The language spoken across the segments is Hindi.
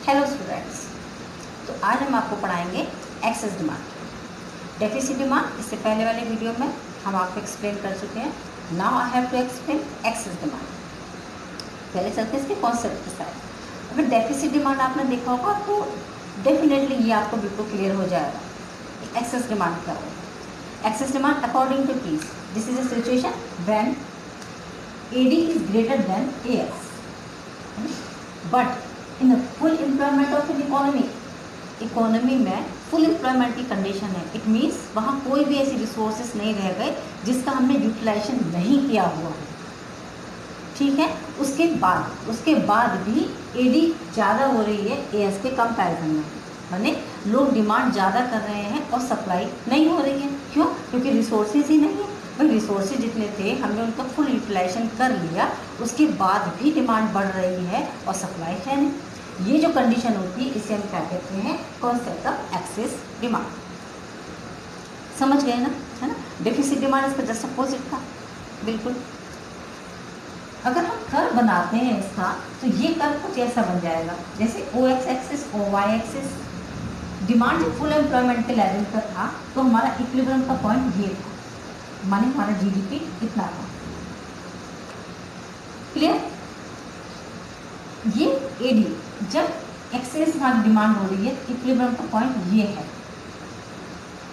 हेलो स्टूडेंट्स, तो आज हम आपको पढ़ाएंगे एक्सेस डिमांड। डेफिसिट डिमांड इससे पहले वाले वीडियो में हम आपको एक्सप्लेन कर चुके हैं। Now I have to explain excess demand. पहले चलते हैं इसके कॉन्सेप्ट के साथ। अगर डेफिसिट डिमांड आपने देखा होगा तो डेफिनेटली ये आपको बिल्कुल क्लियर हो जाएगा एक्सेस डिमांड क्या होगा। Excess demand according two keys, this is a situation when AD is greater than AS, but in the full employment of an economy में फुल एम्प्लॉयमेंट की कंडीशन है। इट मीन्स वहाँ कोई भी ऐसी रिसोर्सेज नहीं रह गए जिसका हमने यूटिलाइजेशन नहीं किया हुआ है, ठीक है। उसके बाद भी AD ज़्यादा हो रही है AS के कंपैरिजन में, माने लोग डिमांड ज़्यादा कर रहे हैं और सप्लाई नहीं हो रही है। क्यों? क्योंकि रिसोर्सेज ही नहीं है। भाई रिसोर्सेज जितने थे हमने उनका फुल यूटिलाइजेशन कर लिया, उसके बाद भी डिमांड बढ़ रही है और सप्लाई है नहीं। ये जो कंडीशन होती है इसे हम क्या कहते हैं, कॉन्सेप्ट ऑफ एक्सेस डिमांड। समझ गए ना, है ना। डेफिसिट डिमांड इसका जस्ट अपोजिट था, बिल्कुल। अगर हम कर्व बनाते हैं इसका तो ये कर्व कुछ ऐसा बन जाएगा जैसे OX axis OY axis. Demand जब फुल एम्प्लॉयमेंट के लेवल पर था तो हमारा इक्विलिब्रियम का पॉइंट ये था, माने हमारा GDP इतना था। क्लियर? ये AD जब एक्सेस हमारी डिमांड हो रही है, इक्विलिब्रियम का पॉइंट ये है।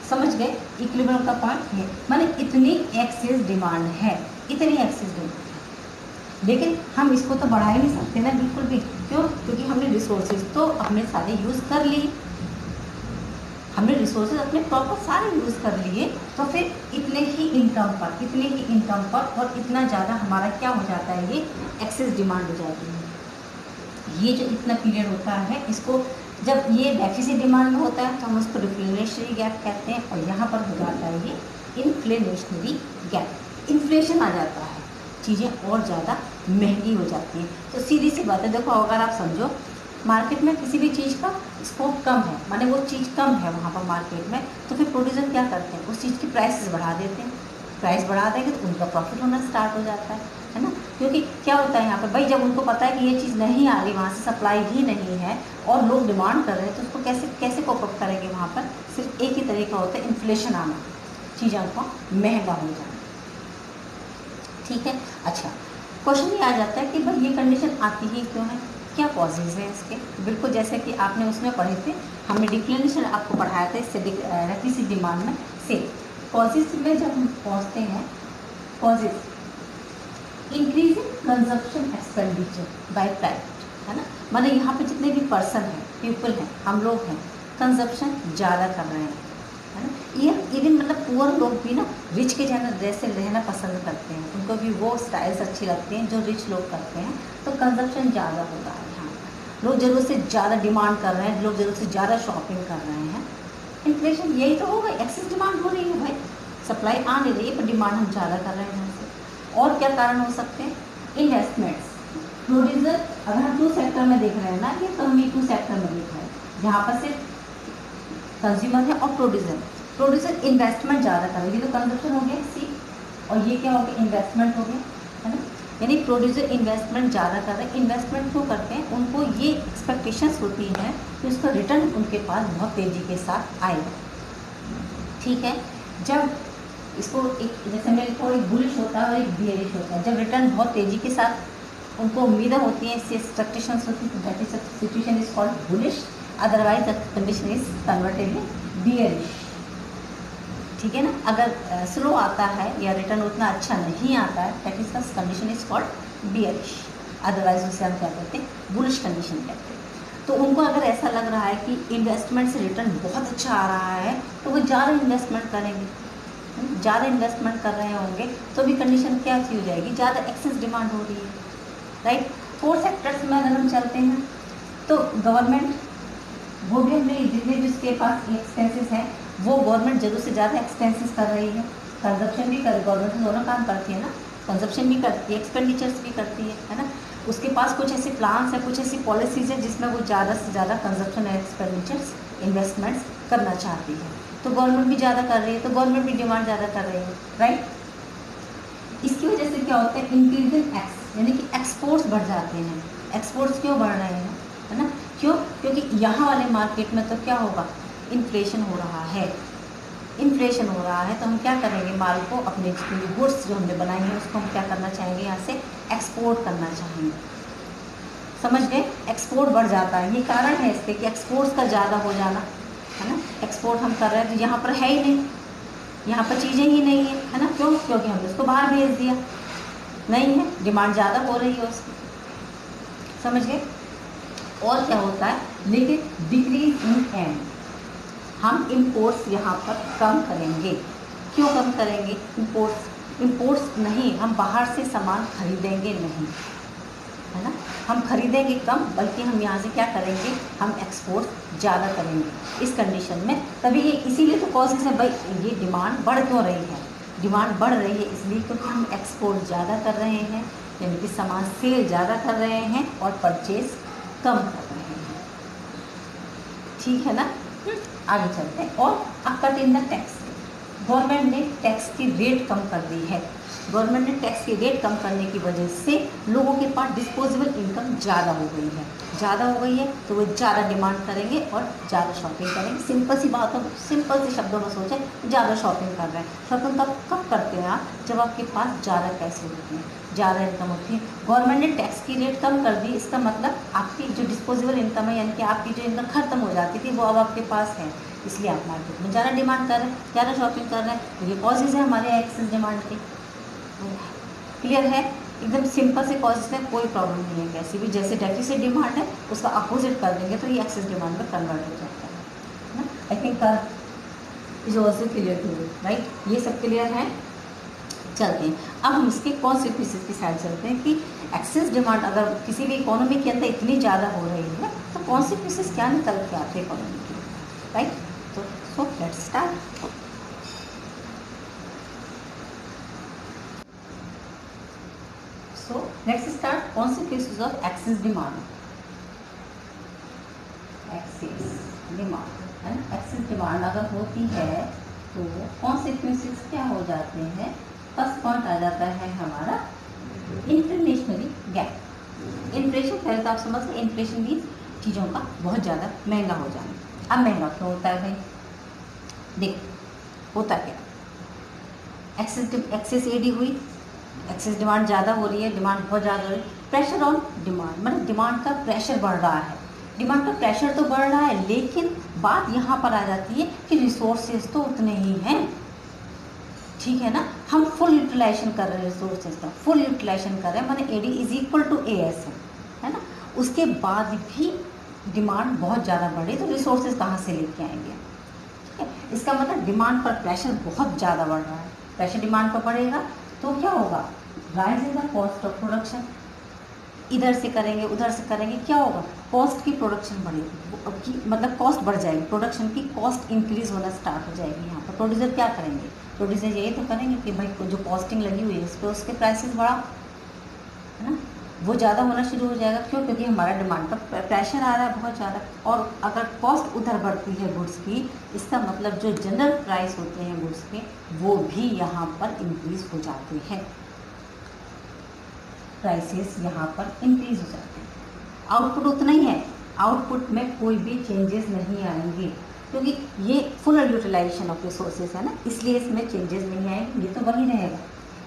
समझ गए? इक्विलिब्रियम का पॉइंट ये, माने इतनी एक्सेस डिमांड है, इतनी एक्सेस डिमांड है। लेकिन हम इसको तो बढ़ा ही नहीं सकते ना, बिल्कुल भी। क्यों? क्योंकि हमने रिसोर्सेज तो अपने सारे यूज़ कर लिए, हमने रिसोर्सेज अपने प्रॉपर सारे यूज़ कर लिए, तो फिर इतने ही इनकम पर और इतना ज़्यादा हमारा क्या हो जाता है, ये एक्सेस डिमांड हो जाती है। ये जो इतना पीरियड होता है, इसको जब ये डेफिसिट डिमांड में होता है तो हम उसको डिफ्लेशनरी गैप कहते हैं, और यहाँ पर हो जाता है ये इन्फ्लेशनरी गैप। इन्फ्लेशन आ जाता है, चीज़ें और ज़्यादा महंगी हो जाती हैं। तो सीधी सी बात है, देखो अगर आप समझो मार्केट में किसी भी चीज़ का स्कोप कम है, माने वो चीज़ कम है वहाँ पर मार्केट में, तो फिर प्रोड्यूसर क्या करते हैं, उस चीज़ की प्राइसेस बढ़ा देते हैं। प्राइस बढ़ा देंगे तो उनका प्रॉफिट होना स्टार्ट हो जाता है ना। क्योंकि क्या होता है यहाँ पर, भाई जब उनको पता है कि ये चीज़ नहीं आ रही, वहाँ से सप्लाई ही नहीं है और लोग डिमांड कर रहे हैं, तो उसको कैसे कोप अप करेंगे। वहाँ पर सिर्फ एक ही तरीका होता है, इन्फ्लेशन आना, चीज़ों को महंगा हो जाना, ठीक है। अच्छा, क्वेश्चन ये आ जाता है कि भाई ये कंडीशन आती ही क्यों है, क्या कॉजेज हैं इसके। बिल्कुल जैसे कि आपने उसमें पढ़े थे, हमने डिक्लेरेशन आपको पढ़ाया था इससे डेफिसिट डिमांड में से। कॉजेज में जब हम पहुँचते हैं, causes increase in consumption expenditure by private, है ना। माने यहाँ पे जितने भी पर्सन हैं, पीपल हैं, हम लोग हैं, कंजप्शन ज़्यादा कर रहे हैं, है ना। ये इवन मतलब पुअर लोग भी ना रिच के जैसे रहना पसंद करते हैं, उनको भी वो स्टाइल्स अच्छी लगती हैं जो रिच लोग करते हैं। तो कंजप्शन ज़्यादा हो रहा है यहाँ पर, लोग ज़रूरत से ज़्यादा डिमांड कर रहे हैं, लोग ज़रूरत से ज़्यादा शॉपिंग कर रहे हैं। इन्फ्लेशन यही तो होगा, एक्सेस डिमांड हो रही है भाई, सप्लाई आ नहीं रही है पर डिमांड हम ज़्यादा कर रहे हैं यहाँ से। और क्या कारण हो सकते हैं, इन्वेस्टमेंट्स, प्रोड्यूसर। अगर हम 2 सेक्टर में देख रहे हैं ना, ये तो हम 2 सेक्टर में देख रहे हैं जहाँ पर सिर्फ कंज्यूमर है और प्रोड्यूसर इन्वेस्टमेंट ज़्यादा कर रहे हैं। ये तो कंजप्शन हो गया सी, और ये क्या हो गया, इन्वेस्टमेंट हो गया, है ना। यानी प्रोड्यूसर इन्वेस्टमेंट ज़्यादा कर रहे हैं। इन्वेस्टमेंट क्यों करते हैं, उनको ये एक्सपेक्टेशंस होती हैं कि उसका रिटर्न उनके पास बहुत तेज़ी के साथ आएगा, ठीक है। जब इसको एक जैसे मेरे को एक बुलिश होता है और एक बियरिश होता है, जब रिटर्न बहुत तेज़ी के साथ उनको उम्मीदें होती हैं, इससे एक्सपेक्टेशंस होती है, तो that is situation is called bullish, otherwise the condition is converted in bearish, ठीक है ना। अगर स्लो आता है या रिटर्न उतना अच्छा नहीं आता है, that is the condition is called bearish, otherwise उसे हम क्या कहते हैं, बुलिश कंडीशन कहते हैं। तो उनको अगर ऐसा लग रहा है कि इन्वेस्टमेंट से रिटर्न बहुत अच्छा आ रहा है तो वो ज़्यादा इन्वेस्टमेंट करेंगे, ज़्यादा इन्वेस्टमेंट कर रहे होंगे तो भी कंडीशन क्या अच्छी हो जाएगी, ज़्यादा एक्सेस डिमांड हो रही है, राइट। 4 सेक्टर्स में अगर हम चलते हैं तो गवर्नमेंट, वो भी हमने जितने भी उसके पास एक्सपेंसेस हैं वो गवर्नमेंट ज़रूर से ज़्यादा एक्सपेंसेस कर रही है। कंजप्शन भी कर, गवर्नमेंट दोनों काम करती है ना, कंजप्शन भी करती है, एक्सपेंडिचर्स भी करती है ना। उसके पास कुछ ऐसे प्लान्स हैं, कुछ ऐसी पॉलिसीज़ हैं जिसमें वो ज़्यादा से ज़्यादा कंजप्शन और एक्सपेंडिचर्स, इन्वेस्टमेंट्स करना चाहती है। तो गवर्नमेंट भी ज़्यादा कर रही है, तो गवर्नमेंट भी डिमांड ज़्यादा कर रही है, राइट। इसकी वजह से क्या होता है, इंक्रीज इन एक्स, यानी कि एक्सपोर्ट्स बढ़ जाते हैं। एक्सपोर्ट्स क्यों बढ़ रहे हैं, है ना, क्यों? क्योंकि यहाँ वाले मार्केट में तो क्या होगा, इन्फ्लेशन हो रहा है। इन्फ्लेशन हो रहा है तो हम क्या करेंगे, माल को अपने गुड्स जो हमने बनाई हैं उसको हम क्या करना चाहेंगे, यहाँ से एक्सपोर्ट करना चाहेंगे। समझ गए? एक्सपोर्ट बढ़ जाता है, ये कारण है इसके कि एक्सपोर्ट्स का ज़्यादा हो जाना, है ना। एक्सपोर्ट हम कर रहे हैं तो यहाँ पर है ही नहीं, यहाँ पर चीज़ें ही नहीं है ना। क्यों? क्योंकि हमने उसको बाहर भेज दिया, नहीं है, डिमांड ज़्यादा हो रही है उसकी। समझ गए? और क्या होता है, लेकिन डिक्रीज इन एंड, हम इम्पोर्ट्स यहाँ पर कम करेंगे। क्यों कम करेंगे? इम्पोर्ट्स नहीं, हम बाहर से सामान खरीदेंगे नहीं, है ना। हम खरीदेंगे कम, बल्कि हम यहाँ से क्या करेंगे, हम एक्सपोर्ट ज़्यादा करेंगे। इस कंडीशन में तभी ये, इसीलिए तो कॉजेज है भाई, ये डिमांड बढ़ क्यों रही है, डिमांड बढ़ रही है इसलिए क्योंकि हम एक्सपोर्ट ज़्यादा कर रहे हैं, यानी कि सामान सेल ज़्यादा कर रहे हैं और परचेज कम कर रहे हैं। ठीक है ना। आगे चलते हैं। और अब cut in the tax, government ने टैक्स की रेट कम कर दी है। गवर्नमेंट ने टैक्स की रेट कम करने की वजह से लोगों के पास डिस्पोजेबल इनकम ज़्यादा हो गई है। ज़्यादा हो गई है तो वो ज़्यादा डिमांड करेंगे और ज़्यादा शॉपिंग करेंगे। सिंपल सी बात हो, सिंपल से शब्दों में सोचें, ज़्यादा शॉपिंग कर रहे हैं। शॉपिंग कब करते हैं आप? जब आपके पास ज़्यादा पैसे होते हैं, ज़्यादा इनकम होती है। गवर्नमेंट ने टैक्स की रेट कम कर दी, इसका मतलब आपकी जो डिस्पोजेबल इनकम है, यानी कि आपकी जो इनकम खत्म हो जाती थी वो अब आपके पास है, इसलिए आप मार्केट में ज़्यादा डिमांड कर रहे हैं, ज़्यादा शॉपिंग कर रहे हैं। तो ये कॉजेज़ है हमारे एक्सेस डिमांड के। क्लियर है? एकदम सिंपल से कॉजेज में कोई प्रॉब्लम नहीं है कैसी भी। जैसे डेफिसिट डिमांड है उसका अपोजिट कर देंगे तो ये एक्सेस डिमांड में कन्वर्ट हो जाता है ना। I think is also clear to you, right? ये सब क्लियर है। चलते हैं अब हम इसके कॉन्सिक्वेंसेस की साइड चलते हैं कि एक्सेस डिमांड अगर किसी भी इकोनॉमी के अंदर इतनी ज़्यादा हो रही है तो कॉन्सिक्वेंसेस क्या निकल के आते हैं इकोनॉमी के, राइट? तो so let's start. So let's start consequences of excess demand. Excess demand, है ना। excess demand अगर होती है तो consequences क्या हो जाते हैं? फर्स्ट पॉइंट आ जाता है हमारा इंटरनेशनली गैप। इन्फ्लेशन पहले तो आप समझ गए, इन्फ्लेशन मीन्स चीज़ों का बहुत ज़्यादा महंगा हो जाना। अब महंगा क्यों होता है भाई? देख होता क्या, एक्सेस एडी हुई, एक्सेस डिमांड ज़्यादा हो रही है, डिमांड बहुत ज़्यादा हो रही है, प्रेशर ऑन डिमांड, मतलब डिमांड का प्रेशर बढ़ रहा है। डिमांड का प्रेशर तो बढ़ रहा है, लेकिन बात यहाँ पर आ जाती है कि रिसोर्सेज तो उतने ही हैं, ठीक है ना। हम फुल यूटिलाइजेशन कर रहे हैं रिसोर्सेज का, फुल यूटिलाइजेशन कर रहे हैं, माने AD is equal to AS है ना। उसके बाद भी डिमांड बहुत ज़्यादा बढ़े तो रिसोर्सेज कहाँ से लेके आएंगे? ठीक है, इसका मतलब डिमांड पर प्रेशर बहुत ज़्यादा बढ़ रहा है। प्रेशर डिमांड पर बढ़ेगा तो क्या होगा? Rise in the cost of production. इधर से करेंगे उधर से करेंगे, क्या होगा? कॉस्ट की प्रोडक्शन बढ़ेगी, मतलब कॉस्ट बढ़ जाएगी, प्रोडक्शन की कॉस्ट इंक्रीज होना स्टार्ट हो जाएगी। यहाँ पर प्रोड्यूसर क्या करेंगे? प्रोड्यूसर यही तो करेंगे कि भाई जो कॉस्टिंग लगी हुई है इस पर उसके प्राइसेस बढ़ाओ, है ना। वो ज़्यादा होना शुरू हो जाएगा। क्यों? क्योंकि हमारा डिमांड पर प्रेशर आ रहा है बहुत ज़्यादा। और अगर कॉस्ट उधर बढ़ती है गुड्स की, इसका मतलब जो जनरल प्राइस होते हैं गुड्स के वो भी यहाँ पर इंक्रीज हो जाते हैं, प्राइसेस यहाँ पर इंक्रीज हो जाते हैं। आउटपुट उतना ही है, आउटपुट में कोई भी चेंजेस नहीं आएंगे क्योंकि ये फुल यूटिलाइजेशन ऑफ रिसोर्सेज है ना, इसलिए इसमें चेंजेस नहीं आएंगे, ये तो वही रहेगा,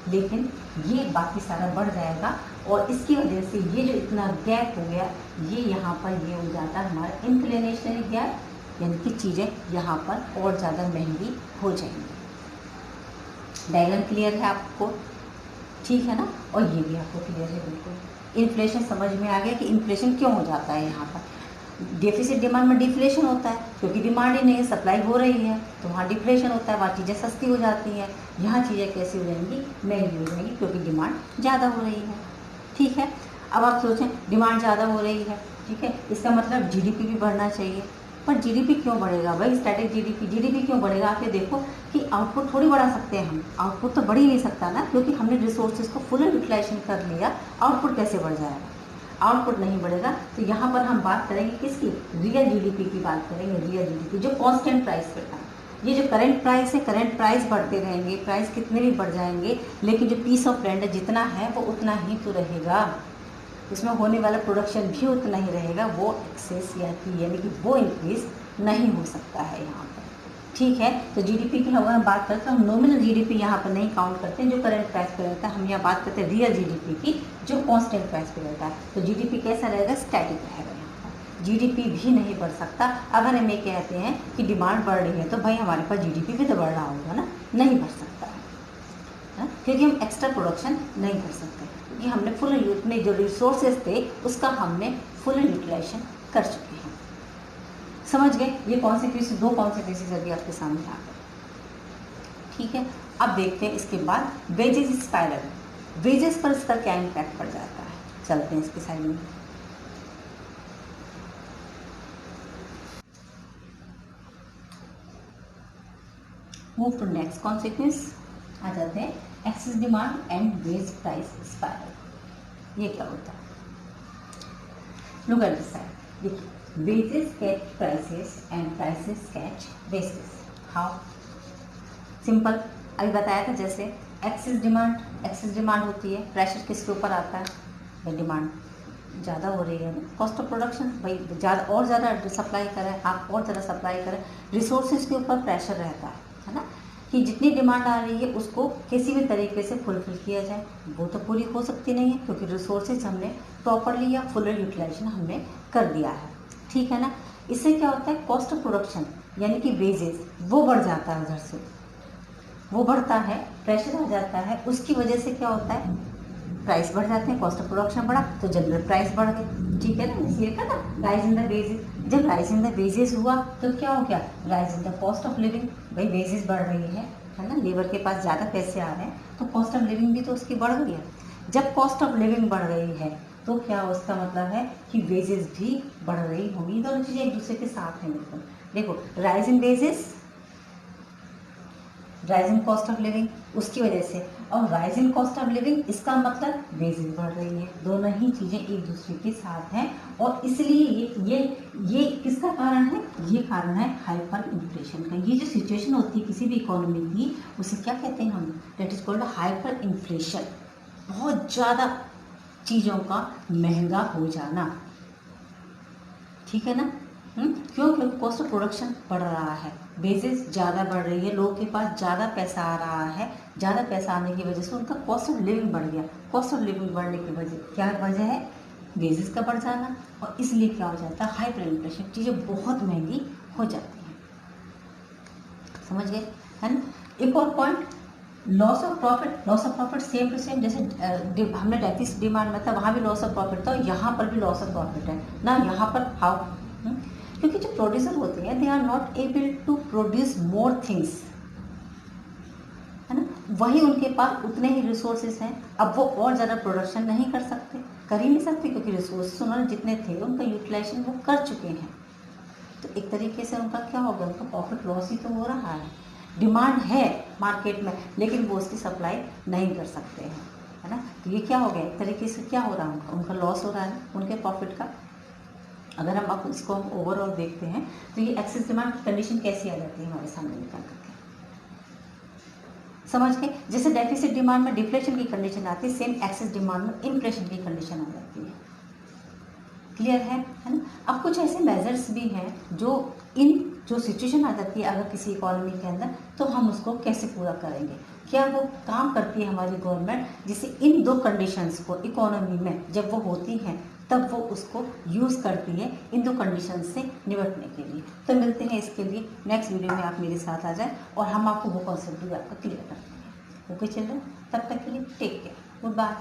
लेकिन ये बाकी सारा बढ़ जाएगा। और इसकी वजह से ये जो इतना गैप हो गया, ये यहाँ पर ये हो जाता है हमारा इंफ्लेशनरी गैप, यानी कि चीज़ें यहाँ पर और ज़्यादा महंगी हो जाएंगी। डायग्राम क्लियर है आपको? ठीक है ना। और ये भी आपको क्लियर है बिल्कुल। इन्फ्लेशन समझ में आ गया कि इन्फ्लेशन क्यों हो जाता है। यहाँ पर डेफिसिट डिमांड में डिफ्लेशन होता है क्योंकि डिमांड ही नहीं है, सप्लाई हो रही है तो वहाँ डिफ्लेशन होता है, वहाँ चीज़ें सस्ती हो जाती हैं। यहाँ चीज़ें कैसी हो जाएंगी? महंगी हो जाएंगी क्योंकि डिमांड ज़्यादा हो रही है। ठीक है, अब आप सोचें डिमांड ज़्यादा हो रही है, ठीक है, इसका मतलब जीडीपी भी बढ़ना चाहिए। पर जीडीपी क्यों बढ़ेगा भाई? स्टैटिक जीडीपी क्यों बढ़ेगा? आप ये देखो कि आउटपुट थोड़ी बढ़ा सकते हैं हम, आउटपुट तो बढ़ ही नहीं सकता ना, क्योंकि हमने रिसोर्सेज को फुल यूटिलाइजेशन कर लिया। आउटपुट कैसे बढ़ जाएगा? आउटपुट नहीं बढ़ेगा। तो यहाँ पर हम बात करेंगे किसकी? रियल जीडीपी की बात करेंगे। रियल जीडीपी जो कांस्टेंट प्राइस पे था, ये जो करंट प्राइस है, करंट प्राइस बढ़ते रहेंगे, प्राइस कितने भी बढ़ जाएंगे, लेकिन जो पीस ऑफ लैंड जितना है वो उतना ही तो रहेगा। इसमें होने वाला प्रोडक्शन भी उतना ही रहेगा, वो एक्सेस यानी कि वो इंक्रीज नहीं हो सकता है यहाँ पर। ठीक है, तो जीडीपी की अगर हम बात करते हैं, हम नॉमिनल जीडीपी यहाँ पर नहीं काउंट करते हैं जो करंट प्राइस पे रहता है, हम यहाँ बात करते हैं रियल जीडीपी की जो कांस्टेंट प्राइस पे रहता है। तो जीडीपी कैसा रहेगा, स्टैटिक रहेगा। जीडीपी भी नहीं बढ़ सकता। अगर हम ये कहते हैं कि डिमांड बढ़ रही है तो भाई हमारे पास जीडीपी भी तो बढ़ रहा होगा ना, नहीं बढ़ सकता है, क्योंकि हम एक्स्ट्रा प्रोडक्शन नहीं कर सकते, क्योंकि हमने फुल अपने जो रिसोर्सेज थे उसका हमने फुल यूटिलाइजेशन कर चुके हैं। समझ गए, ये कॉन्सिक्वेंसेस, दो कॉन्सिक्वेंसेस अभी आपके सामने आ गए। ठीक है, अब देखते हैं इसके बाद वेजेस स्पाइरल, वेजेस पर इसका क्या इम्पैक्ट पड़ जाता है। चलते हैं इसके साइड में। मूव टू नेक्स्ट कॉन्सिक्वेंस, आ जाते हैं excess demand and wage price spiral. ये क्या होता है, लुक एट दिस साइड, देखिए wages catch prices and prices catch wages। How simple, अभी बताया था जैसे एक्सेस डिमांड होती है, प्रेशर किसके ऊपर आता है, भाई डिमांड ज़्यादा हो रही है, कॉस्ट ऑफ प्रोडक्शन, भाई ज़्यादा सप्लाई करें, आप और ज़्यादा सप्लाई करें, रिसोर्सेज के ऊपर प्रेशर रहता है ना, कि जितनी डिमांड आ रही है उसको किसी भी तरीके से फुलफिल किया जाए। वो तो पूरी हो सकती नहीं है क्योंकि रिसोर्सेज हमने प्रॉपरली या फुल यूटिलाइजेशन हमने कर दिया है। ठीक है ना, इससे क्या होता है, कॉस्ट ऑफ प्रोडक्शन यानी कि वेजेस वो बढ़ जाता है, उधर से वो बढ़ता है, प्रेशर आ जाता है, उसकी वजह से क्या होता है, प्राइस बढ़ जाते हैं, कॉस्ट ऑफ प्रोडक्शन बढ़ा तो जनरल प्राइस बढ़ गई। ठीक है ना, इसलिए क्या था, राइज इन द वेजेस। जब राइज इन द वेजेस हुआ तो क्या हो गया, rise in the cost of living. भाई वेजेस बढ़ रही है ना, लेबर के पास ज़्यादा पैसे आ रहे हैं तो कॉस्ट ऑफ लिविंग भी तो उसकी बढ़ गई है। जब कॉस्ट ऑफ लिविंग बढ़ रही है तो क्या उसका मतलब है कि वेजेस भी बढ़ रही होंगी। दोनों चीज़ें एक दूसरे के साथ हैं। बिल्कुल देखो, rise in wages, rise in cost of living उसकी वजह से, और rise in cost of living इसका मतलब वेजेस बढ़ रही है। दोनों ही चीज़ें एक दूसरे के साथ हैं और इसलिए ये किसका कारण है, ये कारण है हाइपर इन्फ्लेशन का। ये जो सिचुएशन होती है किसी भी इकोनॉमी की, उसे क्या कहते हैं हम, that is called hyper inflation. बहुत ज़्यादा चीज़ों का महंगा हो जाना। ठीक है ना, क्यों, क्योंकि कॉस्ट ऑफ प्रोडक्शन बढ़ रहा है, बेसिस ज़्यादा बढ़ रही है, लोगों के पास ज़्यादा पैसा आ रहा है, ज़्यादा पैसा आने की वजह से उनका कॉस्ट ऑफ लिविंग बढ़ गया। कॉस्ट ऑफ लिविंग बढ़ने की वजह क्या वजह है, बेसिस का बढ़ जाना, और इसलिए क्या हो जाता है, हाइपर इन्फ्लेशन, चीज़ें बहुत महंगी हो जाती हैं। समझ गए, है ना। एक और point, loss of profit same to same, जैसे हमने डेफिसिट डिमांड में था वहाँ भी लॉस ऑफ प्रॉफिट था, यहाँ पर भी लॉस ऑफ प्रॉफिट है ना। यहाँ पर हाउ, क्योंकि जो प्रोड्यूसर होते हैं they are not able to produce more things, है ना, वही उनके पास उतने ही रिसोर्सेज हैं, अब वो और ज़्यादा प्रोडक्शन नहीं कर सकते, कर ही नहीं सकते, क्योंकि रिसोर्सेज उन्होंने जितने थे उनका यूटिलाइजेशन वो कर चुके हैं। तो एक तरीके से उनका क्या हो गया, उनका प्रॉफिट लॉस ही तो हो रहा है। डिमांड है मार्केट में लेकिन वो उसकी सप्लाई नहीं कर सकते हैं, है ना। तो ये क्या हो गया, एक तरीके से क्या हो रहा है, उनका लॉस हो रहा है उनके प्रॉफिट का। अगर हम अब इसको हम ओवरऑल देखते हैं तो ये एक्सेस डिमांड की कंडीशन कैसी आ जाती है हमारे सामने निकल करके, समझ के। जैसे डेफिसिट डिमांड में डिफ्लेशन की कंडीशन आती है, सेम एक्सेस डिमांड में इन्फ्लेशन की कंडीशन आ जाती है। क्लियर है ना। अब कुछ ऐसे मेजर्स भी हैं जो सिचुएशन आ जाती है अगर किसी इकोनॉमी के अंदर, तो हम उसको कैसे पूरा करेंगे, क्या वो काम करती है हमारी गवर्नमेंट, जिससे इन दो कंडीशंस को इकोनॉमी में जब वो होती हैं तब वो उसको यूज़ करती है इन दो कंडीशन से निपटने के लिए। तो मिलते हैं इसके लिए नेक्स्ट वीडियो में, आप मेरे साथ आ जाए और हम आपको वो कॉन्सेप्ट भी आपका क्लियर करते हैं। ओके चिल्ड्रन, तब तक के लिए टेक केयर, गुड बाय।